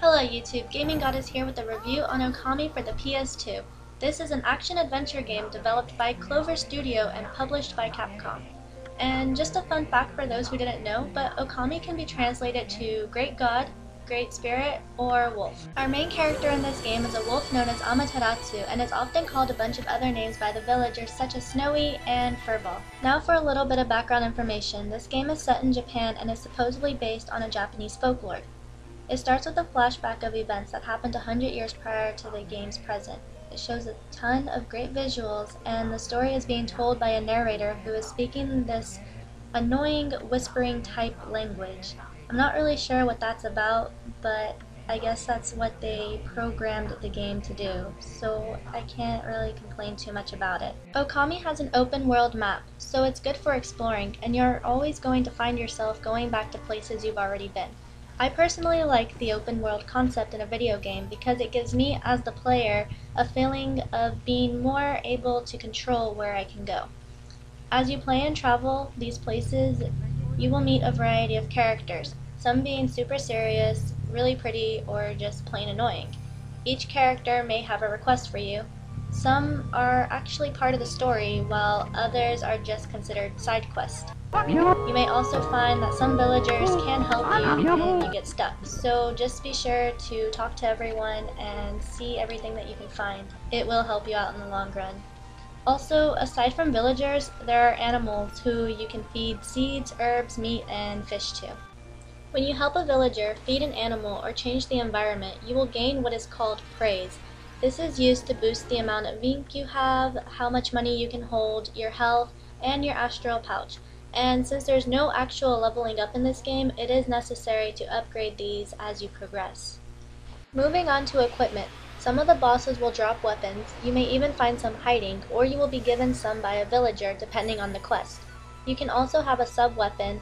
Hello YouTube, Gaming Goddess here with a review on Okami for the PS2. This is an action-adventure game developed by Clover Studio and published by Capcom. And just a fun fact for those who didn't know, but Okami can be translated to Great God, Great Spirit, or Wolf. Our main character in this game is a wolf known as Amaterasu and is often called a bunch of other names by the villagers such as Snowy and Furball. Now for a little bit of background information. This game is set in Japan and is supposedly based on a Japanese folklore. It starts with a flashback of events that happened 100 years prior to the game's present. It shows a ton of great visuals, and the story is being told by a narrator who is speaking this annoying whispering type language. I'm not really sure what that's about, but I guess that's what they programmed the game to do, so I can't really complain too much about it. Okami has an open world map, so it's good for exploring, and you're always going to find yourself going back to places you've already been. I personally like the open world concept in a video game because it gives me, as the player, a feeling of being more able to control where I can go. As you play and travel these places, you will meet a variety of characters, some being super serious, really pretty, or just plain annoying. Each character may have a request for you. Some are actually part of the story, while others are just considered side quests. You may also find that some villagers can help you when you get stuck, so just be sure to talk to everyone and see everything that you can find. It will help you out in the long run. Also, aside from villagers, there are animals who you can feed seeds, herbs, meat, and fish to. When you help a villager, feed an animal, or change the environment, you will gain what is called praise. This is used to boost the amount of ink you have, how much money you can hold, your health, and your astral pouch. And since there's no actual leveling up in this game, it is necessary to upgrade these as you progress. Moving on to equipment. Some of the bosses will drop weapons, you may even find some hiding, or you will be given some by a villager depending on the quest. You can also have a sub-weapon,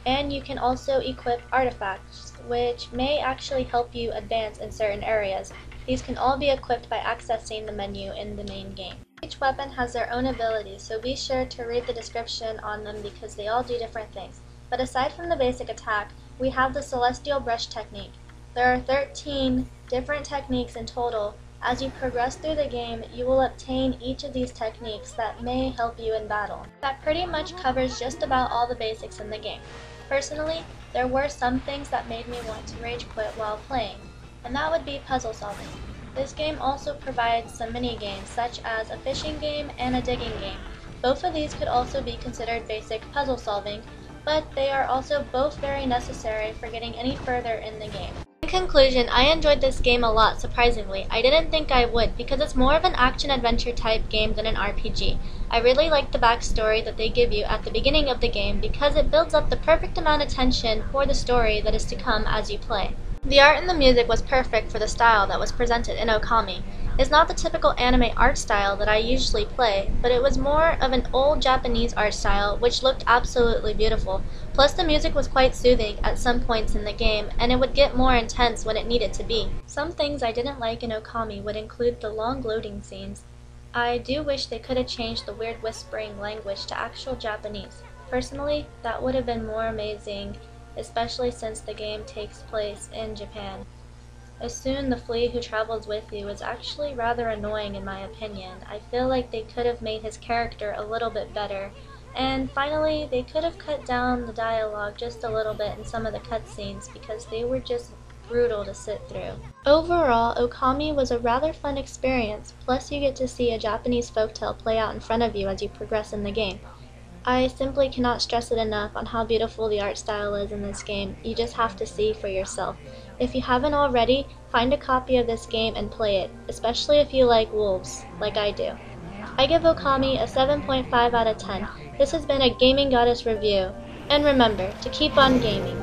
and you can also equip artifacts, which may actually help you advance in certain areas. These can all be equipped by accessing the menu in the main game. Each weapon has their own abilities, so be sure to read the description on them because they all do different things. But aside from the basic attack, we have the Celestial Brush technique. There are 13 different techniques in total. As you progress through the game, you will obtain each of these techniques that may help you in battle. That pretty much covers just about all the basics in the game. Personally, there were some things that made me want to rage quit while playing, and that would be puzzle solving. This game also provides some mini-games such as a fishing game and a digging game. Both of these could also be considered basic puzzle solving, but they are also both very necessary for getting any further in the game. In conclusion, I enjoyed this game a lot, surprisingly. I didn't think I would because it's more of an action-adventure type game than an RPG. I really like the backstory that they give you at the beginning of the game because it builds up the perfect amount of tension for the story that is to come as you play. The art and the music was perfect for the style that was presented in Okami. It's not the typical anime art style that I usually play, but it was more of an old Japanese art style which looked absolutely beautiful. Plus the music was quite soothing at some points in the game, and it would get more intense when it needed to be. Some things I didn't like in Okami would include the long loading scenes. I do wish they could have changed the weird whispering language to actual Japanese. Personally, that would have been more amazing, especially since the game takes place in Japan. Asune, the flea who travels with you, is actually rather annoying in my opinion. I feel like they could have made his character a little bit better. And finally, they could have cut down the dialogue just a little bit in some of the cutscenes because they were just brutal to sit through. Overall, Okami was a rather fun experience, plus you get to see a Japanese folktale play out in front of you as you progress in the game. I simply cannot stress it enough on how beautiful the art style is in this game. You just have to see for yourself. If you haven't already, find a copy of this game and play it, especially if you like wolves, like I do. I give Okami a 7.5 out of 10. This has been a Gaming Goddess review. And remember to keep on gaming.